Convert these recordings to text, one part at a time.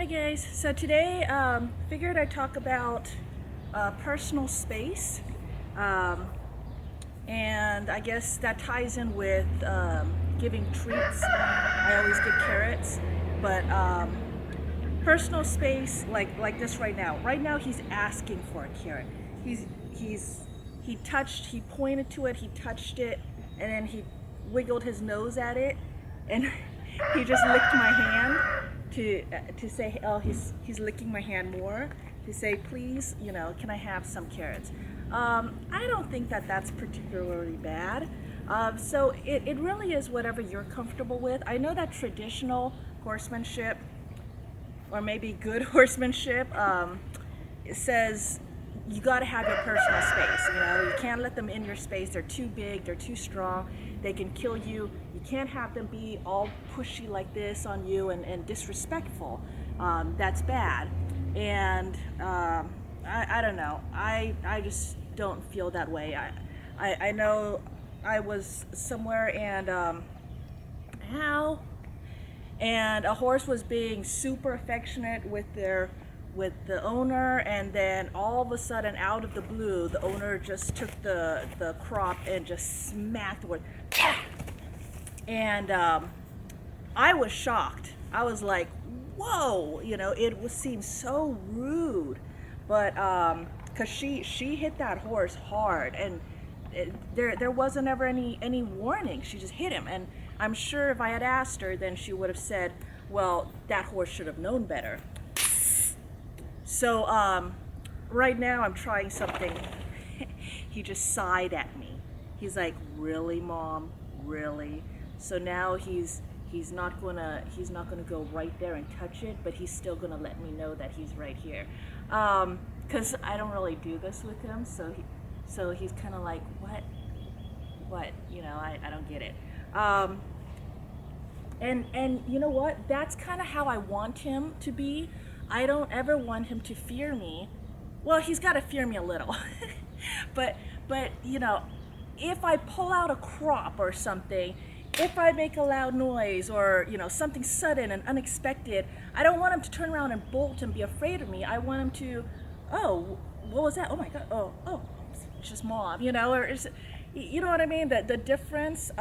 Hi guys, so today figured I'd talk about personal space, um, and I guess that ties in with giving treats. I always give carrots, but personal space like this right now. Right now he's asking for a carrot. He's he's he pointed to it, he touched it, and then he wiggled his nose at it, and he just licked my hand to say, oh, he's licking my hand more to say, please, can I have some carrots? I don't think that that's particularly bad. So it really is whatever you're comfortable with. I know that traditional horsemanship, or maybe good horsemanship, it says you got to have your personal space. You can't let them in your space. They're too big, they're too strong, they can kill you. You can't have them be all pushy like this on you and disrespectful. That's bad. And I don't know. I just don't feel that way. I know I was somewhere and how and a horse was being super affectionate with the owner, and then all of a sudden, out of the blue, the owner just took the crop and just smacked with and I was shocked. I was like, whoa, it seemed so rude, but because she hit that horse hard, and there wasn't ever any warning. She just hit him, and I'm sure if I had asked her, then she would have said, well, that horse should have known better. So right now I'm trying something. He just sighed at me. He's like, really, Mom, really? So now he's not gonna go right there and touch it, but he's still gonna let me know that he's right here. Because I don't really do this with him, so he's kind of like, what? I don't get it. And you know what? That's kind of how I want him to be. I don't ever want him to fear me. Well, he's got to fear me a little. but if I pull out a crop or something, if I make a loud noise or, something sudden and unexpected, I don't want him to turn around and bolt and be afraid of me. I want him to, oh, what was that? Oh my God. Oh, it's just Mom, or you know what I mean? The difference.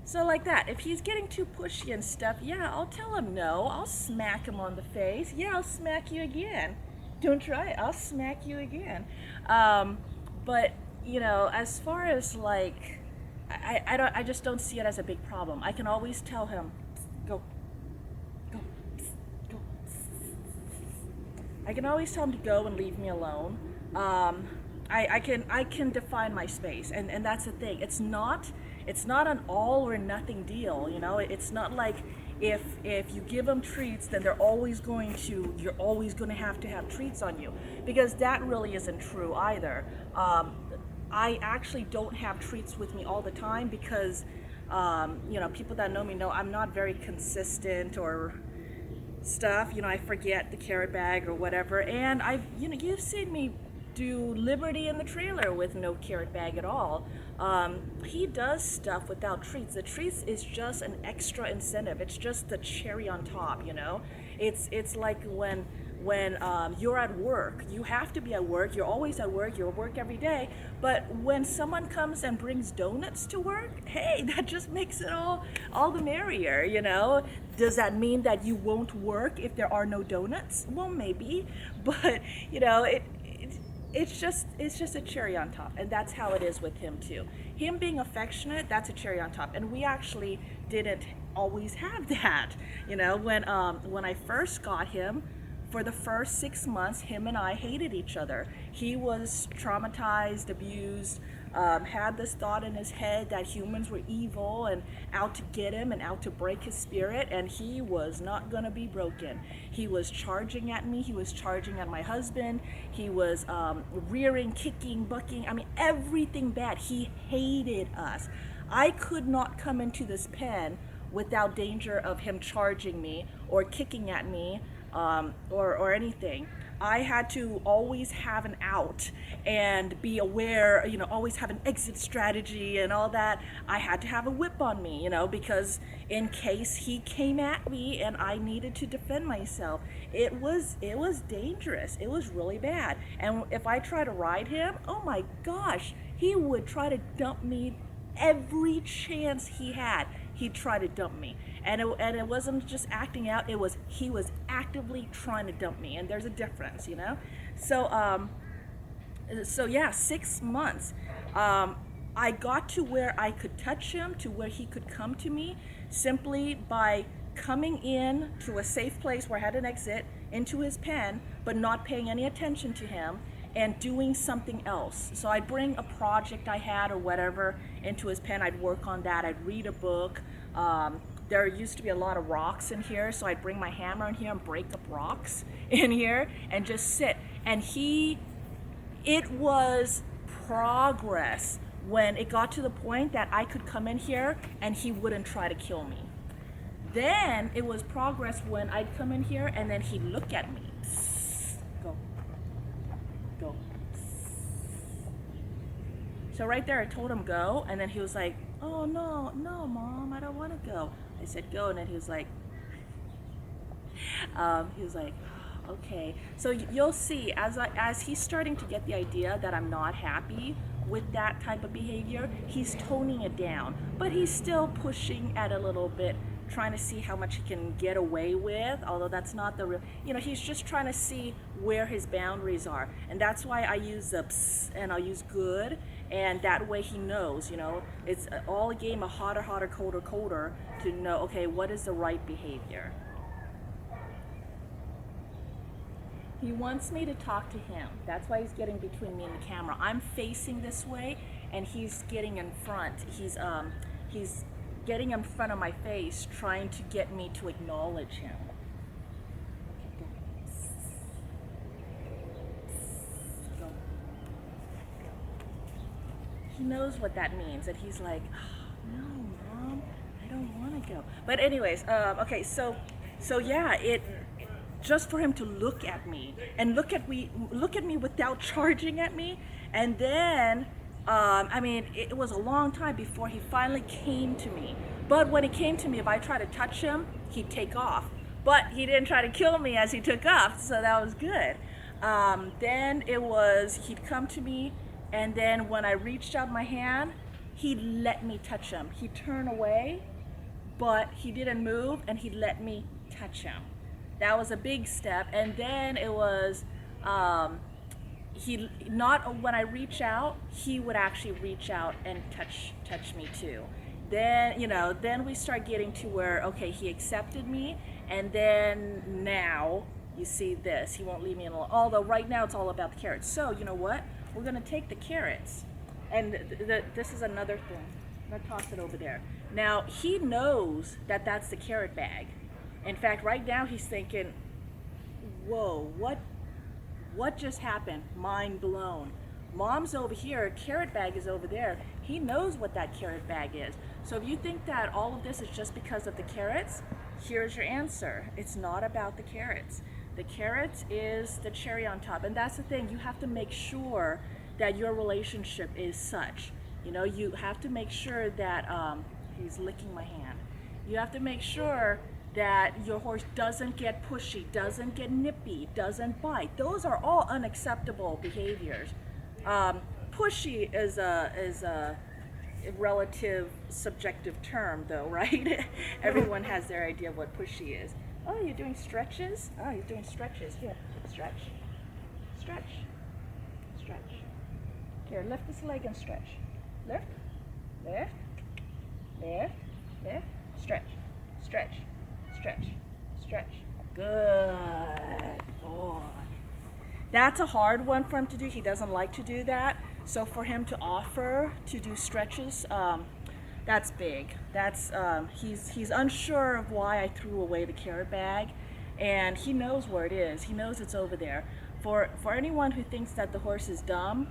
So like that, if he's getting too pushy and stuff, yeah, I'll tell him no. I'll smack him on the face. Yeah, I'll smack you again. Don't try it. I'll smack you again. But as far as like, I just don't see it as a big problem. I can always tell him, go, go, go. I can always tell him to go and leave me alone. I can define my space, and that's the thing. It's not an all or nothing deal. It's not like if you give them treats, then you're always going to have treats on you, because that really isn't true either. I actually don't have treats with me all the time because people that know me know I'm not very consistent or stuff. I forget the carrot bag or whatever, and you've seen me do Liberty in the trailer with no carrot bag at all. He does stuff without treats. The treats is just an extra incentive. It's just the cherry on top. It's like when you're at work, you have to be at work. You're always at work. You're at work every day. But when someone comes and brings donuts to work, hey, that just makes it all the merrier. Does that mean that you won't work if there are no donuts? Well, maybe, but it's just a cherry on top, and that's how it is with him too. Him being affectionate, that's a cherry on top, and we actually didn't always have that. When I first got him, for the first 6 months, him and I hated each other. He was traumatized, abused, had this thought in his head that humans were evil and out to get him and out to break his spirit, and he was not going to be broken. He was charging at me. He was charging at my husband. He was rearing, kicking, bucking. I mean, everything bad. He hated us. I could not come into this pen without danger of him charging me or kicking at me. or anything. I had to always have an out and be aware, always have an exit strategy and all that. I had to have a whip on me, because in case he came at me and I needed to defend myself, it was dangerous. It was really bad. And if I try to ride him, oh my gosh, he would try to dump me every chance he had. He'd try to dump me, and it wasn't just acting out. He was actively trying to dump me, and there's a difference. So yeah, 6 months. I got to where I could touch him, to where he could come to me, simply by coming in to a safe place where I had an exit into his pen, but not paying any attention to him and doing something else. So I'd bring a project I had or whatever into his pen. I'd work on that. I'd read a book. There used to be a lot of rocks in here, so I'd bring my hammer in here and break up rocks in here and just sit. And it was progress when it got to the point that I could come in here and he wouldn't try to kill me. Then it was progress when I'd come in here and then he'd look at me. Go. Go. So right there I told him go, and then he was like, oh no, Mom, I don't want to go. I said go, and then he was like, okay. So you'll see as he's starting to get the idea that I'm not happy with that type of behavior, he's toning it down, but he's still pushing at a little bit, trying to see how much he can get away with, although that's not the real, he's just trying to see where his boundaries are. And that's why I use the psst and I'll use good, and that way he knows, it's all a game of hotter, colder, to know, okay, what is the right behavior. He wants me to talk to him. That's why he's getting between me and the camera. I'm facing this way and he's getting in front. He's getting in front of my face, trying to get me to acknowledge him. Go. He knows what that means, and he's like, oh, no, Mom, I don't want to go. But anyways, okay, so yeah, just for him to look at me and look at me without charging at me, and then it was a long time before he finally came to me. But when he came to me, if I tried to touch him, he'd take off. But he didn't try to kill me as he took off, so that was good. Then he'd come to me, and then when I reached out my hand, he'd let me touch him. He'd turn away, but he didn't move, and he let me touch him. That was a big step. And then it was, when I reach out, he would actually reach out and touch me too. Then we start getting to where, okay, he accepted me, and then now you see this, he won't leave me alone. Although right now it's all about the carrots. So you know what? We're gonna take the carrots, and this is another thing. I'm gonna toss it over there. Now he knows that that's the carrot bag. In fact, right now he's thinking, whoa, what just happened? Mind blown. Mom's over here, carrot bag is over there. He knows what that carrot bag is. So if you think that all of this is just because of the carrots, here's your answer. It's not about the carrots. The carrots is the cherry on top. And that's the thing, you have to make sure that your relationship is such. You have to make sure that, he's licking my hand. You have to make sure that your horse doesn't get pushy, doesn't get nippy, doesn't bite. Those are all unacceptable behaviors. Pushy is a relative subjective term though, right? Everyone has their idea of what pushy is. Oh, you're doing stretches? Oh, you're doing stretches. Here, stretch, stretch, stretch. Here, lift this leg and stretch. Lift, lift, lift, lift, stretch, stretch, stretch, stretch. Good boy. That's a hard one for him to do. He doesn't like to do that. So for him to offer to do stretches, that's big. That's he's unsure of why I threw away the carrot bag, and he knows where it is. He knows it's over there. For anyone who thinks that the horse is dumb,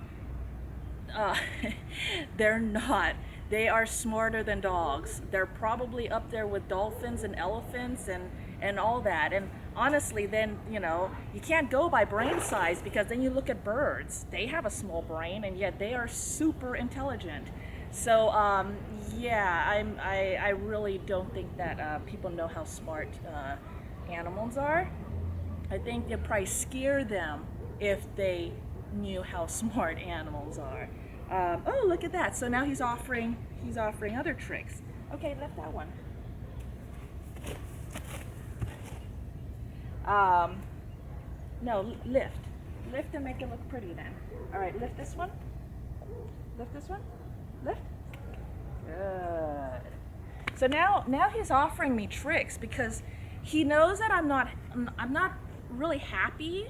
they're not. They are smarter than dogs. They're probably up there with dolphins and elephants and all that. And honestly, then, you know, you can't go by brain size, because then you look at birds. They have a small brain, and yet they are super intelligent. So yeah, I really don't think that people know how smart animals are. I think it'd probably scare them if they knew how smart animals are. Oh, look at that! So now he's offering other tricks. Okay, lift that one. No, lift and make it look pretty then. All right, lift this one. Lift this one. Lift. Good. So now he's offering me tricks, because he knows that I'm not really happy,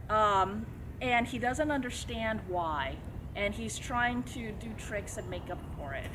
and he doesn't understand why, and he's trying to do tricks and make up for it.